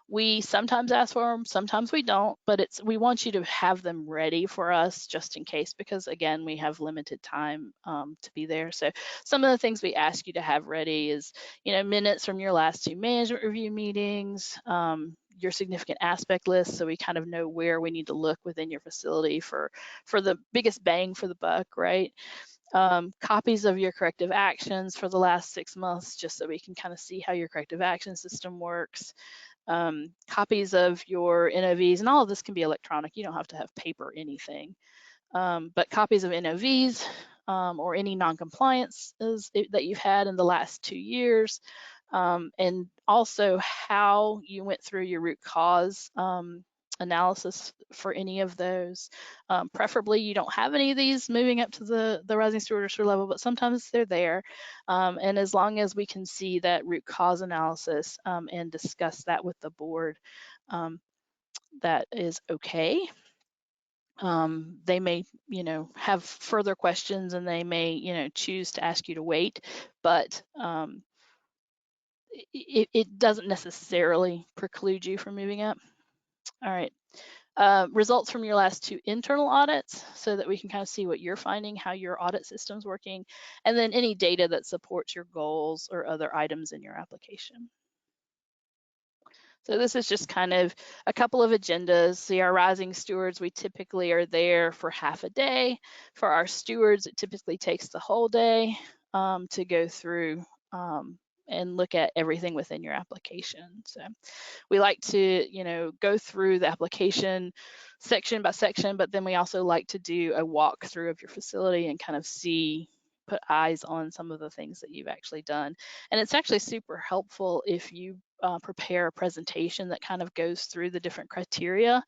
We sometimes ask for them, sometimes we don't, but we want you to have them ready for us just in case, because again, we have limited time to be there. So some of the things we ask you to have ready is, minutes from your last 2 management review meetings, your significant aspect list, so we kind of know where we need to look within your facility for the biggest bang for the buck, right? Copies of your corrective actions for the last 6 months, just so we can kind of see how your corrective action system works. Copies of your NOVs, and all of this can be electronic. You don't have to have paper anything. But copies of NOVs or any non-compliances that you've had in the last 2 years, and also how you went through your root cause analysis for any of those. Preferably you don't have any of these moving up to the rising steward or steward level, but sometimes they're there. And as long as we can see that root cause analysis and discuss that with the board, that is okay. They may, have further questions, and they may, choose to ask you to wait, but it doesn't necessarily preclude you from moving up. All right. Results from your last 2 internal audits, so that we can kind of see what you're finding, how your audit system's working, and then any data that supports your goals or other items in your application. So this is just kind of a couple of agendas. See, our rising stewards, we typically are there for half a day. For our stewards, it typically takes the whole day to go through and look at everything within your application. So we like to, go through the application section by section, but then we also like to do a walkthrough of your facility and kind of put eyes on some of the things that you've actually done. And it's actually super helpful if you prepare a presentation that kind of goes through the different criteria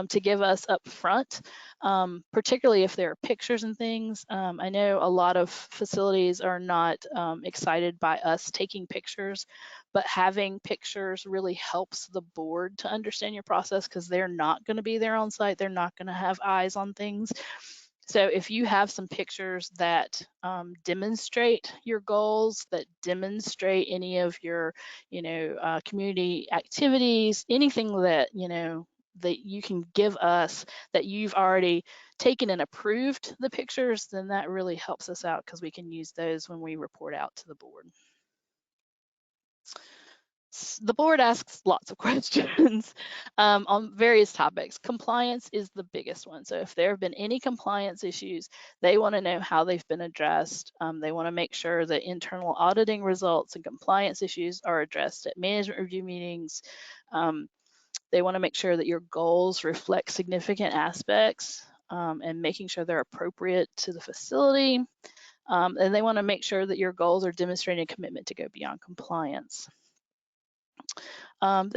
to give us up front, particularly if there are pictures and things. I know a lot of facilities are not excited by us taking pictures, but having pictures really helps the board to understand your process, because they're not going to be there on site. They're not going to have eyes on things. So if you have some pictures that demonstrate your goals, that demonstrate any of your, community activities, anything that, that you can give us that you've already taken and approved the pictures, then that really helps us out, because we can use those when we report out to the board. The board asks lots of questions on various topics. Compliance is the biggest one. So if there have been any compliance issues, they want to know how they've been addressed. They want to make sure that internal auditing results and compliance issues are addressed at management review meetings. They want to make sure that your goals reflect significant aspects and making sure they're appropriate to the facility. And they want to make sure that your goals are demonstrating a commitment to go beyond compliance. When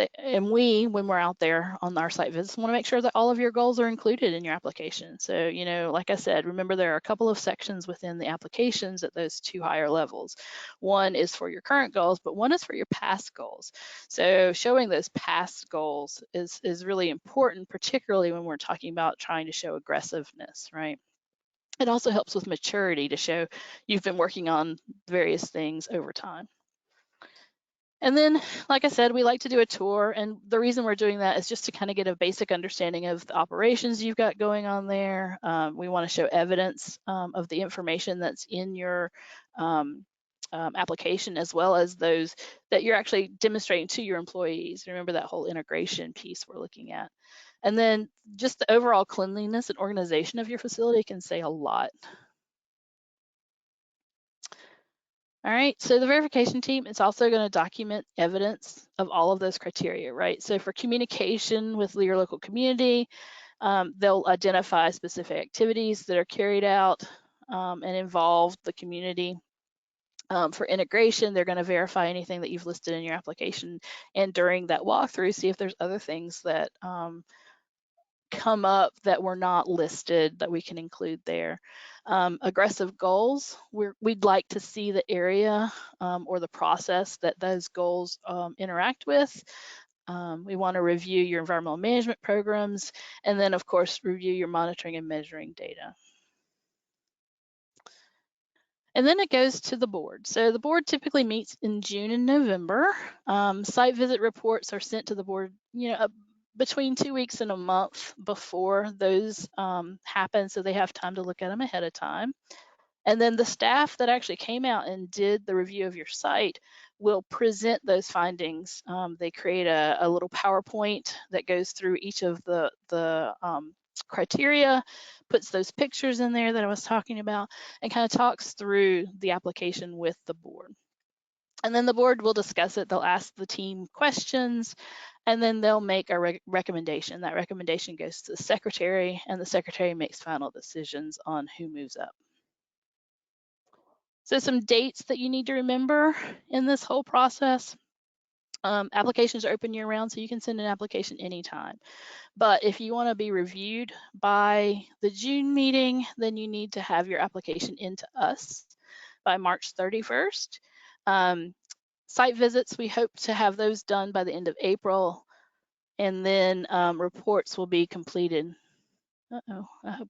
we're out there on our site visits, want to make sure that all of your goals are included in your application. So, like I said, remember there are a couple of sections within the applications at those 2 higher levels. One is for your current goals, but one is for your past goals. So showing those past goals is really important, particularly when we're talking about trying to show aggressiveness, right? It also helps with maturity to show you've been working on various things over time. And then, like I said, we like to do a tour, and the reason we're doing that is just to kind of get a basic understanding of the operations you've got going on there. We want to show evidence of the information that's in your um, application, as well as those that you're actually demonstrating to your employees. Remember that whole integration piece we're looking at. And then just the overall cleanliness and organization of your facility can say a lot. All right, so the verification team is also going to document evidence of all of those criteria, right? So for communication with your local community, they'll identify specific activities that are carried out and involve the community. For integration, they're going to verify anything that you've listed in your application, and during that walkthrough, see if there's other things that come up that were not listed that we can include there. Aggressive goals, we'd like to see the area or the process that those goals interact with. We want to review your environmental management programs, and then of course review your monitoring and measuring data. And then it goes to the board. So the board typically meets in June and November. Site visit reports are sent to the board, between 2 weeks and a month before those happen, so they have time to look at them ahead of time. And then the staff that actually came out and did the review of your site will present those findings. They create a little PowerPoint that goes through each of the criteria, puts those pictures in there that I was talking about, and kind of talks through the application with the board. And then the board will discuss it. They'll ask the team questions, and then they'll make a recommendation. That recommendation goes to the secretary, and the secretary makes final decisions on who moves up. So some dates that you need to remember in this whole process. Applications are open year round, so you can send an application anytime. But if you want to be reviewed by the June meeting, then you need to have your application into us by March 31st. Site visits, we hope to have those done by the end of April, and then reports will be completed. Uh-oh, I hope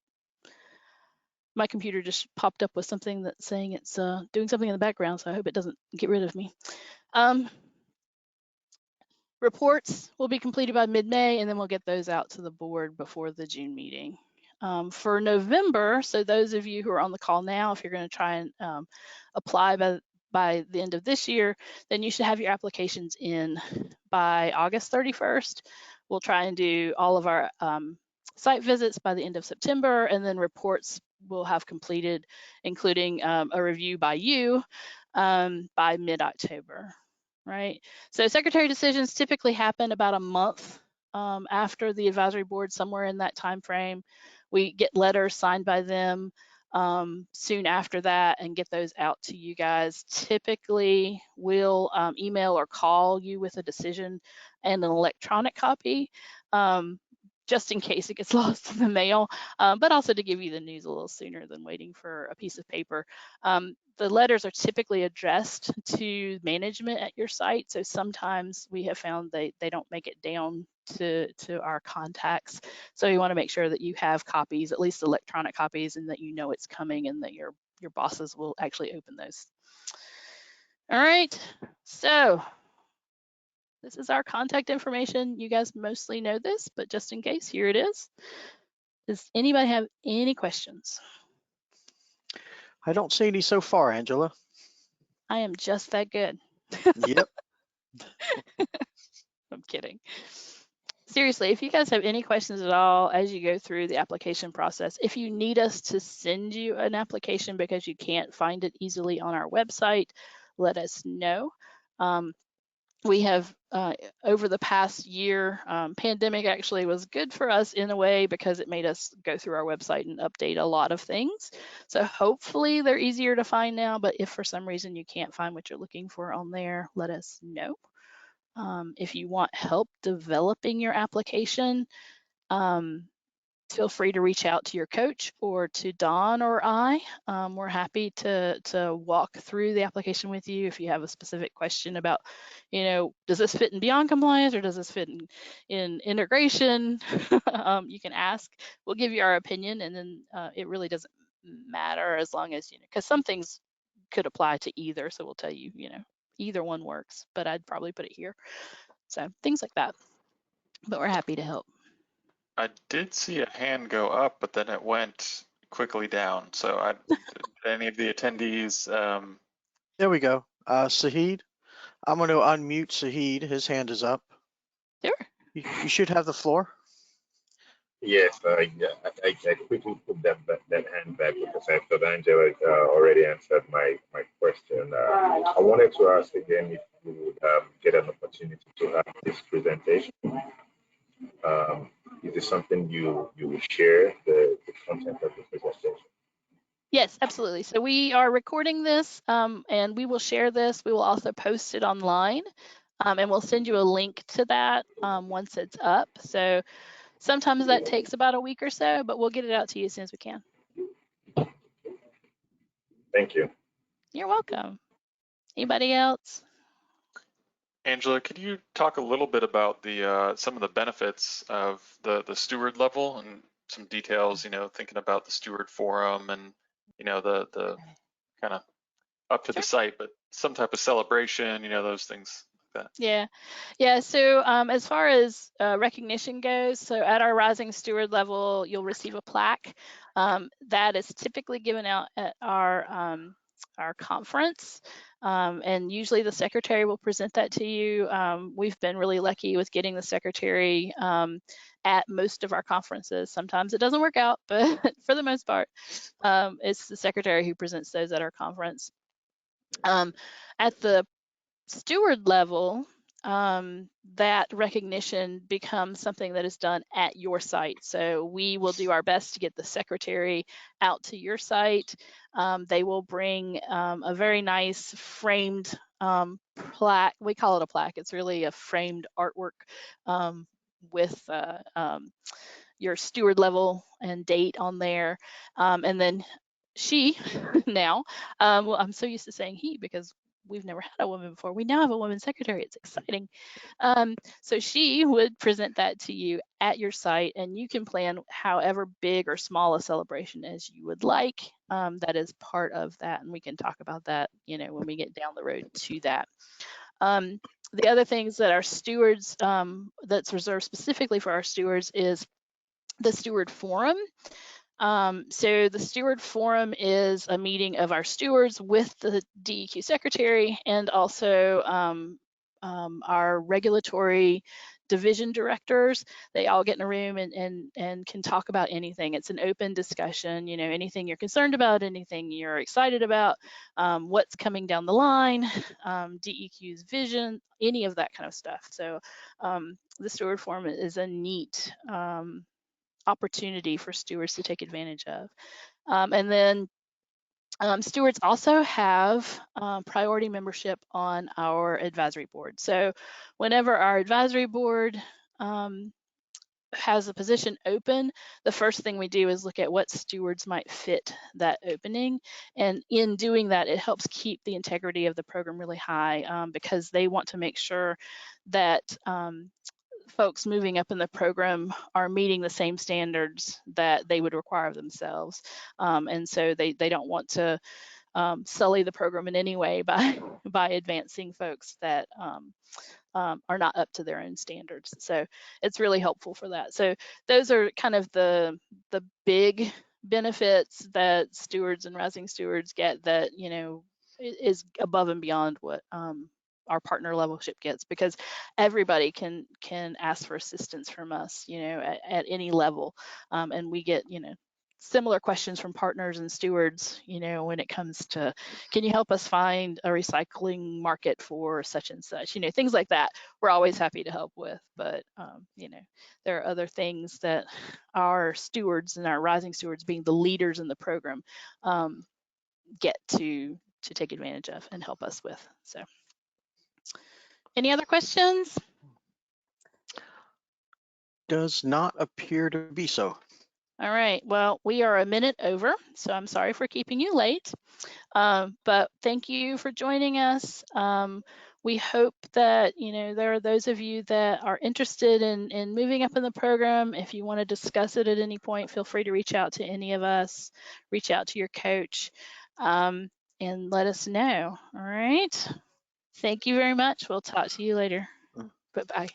my computer just popped up with something that's saying it's doing something in the background, so I hope it doesn't get rid of me. Reports will be completed by mid-May, and then we'll get those out to the board before the June meeting. For November, so those of you who are on the call now, if you're going to try and apply by the end of this year, then you should have your applications in by August 31st. We'll try and do all of our site visits by the end of September, and then reports we'll have completed, including a review by you by mid-October. Right. So secretary decisions typically happen about a month after the advisory board, somewhere in that time frame. We get letters signed by them soon after that and get those out to you guys. Typically, we'll email or call you with a decision and an electronic copy. Just in case it gets lost in the mail, but also to give you the news a little sooner than waiting for a piece of paper. The letters are typically addressed to management at your site, so sometimes we have found they don't make it down to our contacts. So you want to make sure that you have copies, at least electronic copies, and that you know it's coming and that your bosses will actually open those. All right, so this is our contact information. You guys mostly know this, but just in case, here it is. Does anybody have any questions? I don't see any so far, Angela. I am just that good. Yep. I'm kidding. Seriously, if you guys have any questions at all as you go through the application process, if you need us to send you an application because you can't find it easily on our website, let us know. We have over the past year, pandemic actually was good for us in a way because it made us go through our website and update a lot of things. So hopefully they're easier to find now, but if for some reason you can't find what you're looking for on there, let us know. If you want help developing your application, feel free to reach out to your coach or to Dawn or I. We're happy to walk through the application with you if you have a specific question about, does this fit in beyond compliance or does this fit in integration? You can ask. We'll give you our opinion, and then it really doesn't matter as long as, because some things could apply to either. So we'll tell you, either one works, but I'd probably put it here. So things like that. But we're happy to help. I did see a hand go up, but then it went quickly down. So did any of the attendees, There we go. Sahid, I'm going to unmute Sahid. His hand is up. Sure. You should have the floor. Yes, yeah, I quickly put that hand back because I thought Angela already answered my question. I wanted to ask again if we would get an opportunity to have this presentation. Is this something you will share the content of the presentation? Yes, absolutely. So we are recording this and we will share this. We will also post it online and we'll send you a link to that once it's up. So sometimes that takes about a week or so, but we'll get it out to you as soon as we can. Thank you. You're welcome. Anybody else? Angela, could you talk a little bit about the some of the benefits of the steward level and some details, thinking about the steward forum and, the kind of up to the site, but some type of celebration, those things like that. Yeah. So as far as recognition goes, so at our Rising Steward level, you'll receive a plaque that is typically given out at our conference. And usually the secretary will present that to you. We've been really lucky with getting the secretary at most of our conferences. Sometimes it doesn't work out, but for the most part, it's the secretary who presents those at our conference. At the steward level, that recognition becomes something that is done at your site. So we will do our best to get the secretary out to your site. They will bring a very nice framed plaque. We call it a plaque. It's really a framed artwork with your steward level and date on there. And then she now, well, I'm so used to saying he because we've never had a woman before. We now have a woman secretary. It's exciting. So she would present that to you at your site, and you can plan however big or small a celebration as you would like. That is part of that, and we can talk about that, when we get down the road to that. The other things that our stewards, that's reserved specifically for our stewards, is the steward forum. So the steward forum is a meeting of our stewards with the DEQ secretary and also our regulatory division directors. They all get in a room and can talk about anything. It's an open discussion, anything you're concerned about, anything you're excited about, what's coming down the line, DEQ's vision, any of that kind of stuff. So the steward forum is a neat opportunity for stewards to take advantage of. And then stewards also have priority membership on our advisory board. So whenever our advisory board has a position open, the first thing we do is look at what stewards might fit that opening. And in doing that, it helps keep the integrity of the program really high because they want to make sure that folks moving up in the program are meeting the same standards that they would require of themselves. And so they don't want to sully the program in any way by advancing folks that are not up to their own standards. So it's really helpful for that. So those are kind of the big benefits that stewards and rising stewards get that, is above and beyond what our partner levelship gets, because everybody can ask for assistance from us, at any level. And we get, similar questions from partners and stewards, when it comes to, can you help us find a recycling market for such and such, things like that. We're always happy to help with, but, there are other things that our stewards and our rising stewards, being the leaders in the program, get to take advantage of and help us with. So any other questions? Does not appear to be so. All right, well, we are a minute over, so I'm sorry for keeping you late, but thank you for joining us. We hope that, there are those of you that are interested in moving up in the program. If you want to discuss it at any point, feel free to reach out to any of us, reach out to your coach, and let us know, all right? Thank you very much. We'll talk to you later. Mm. Bye-bye.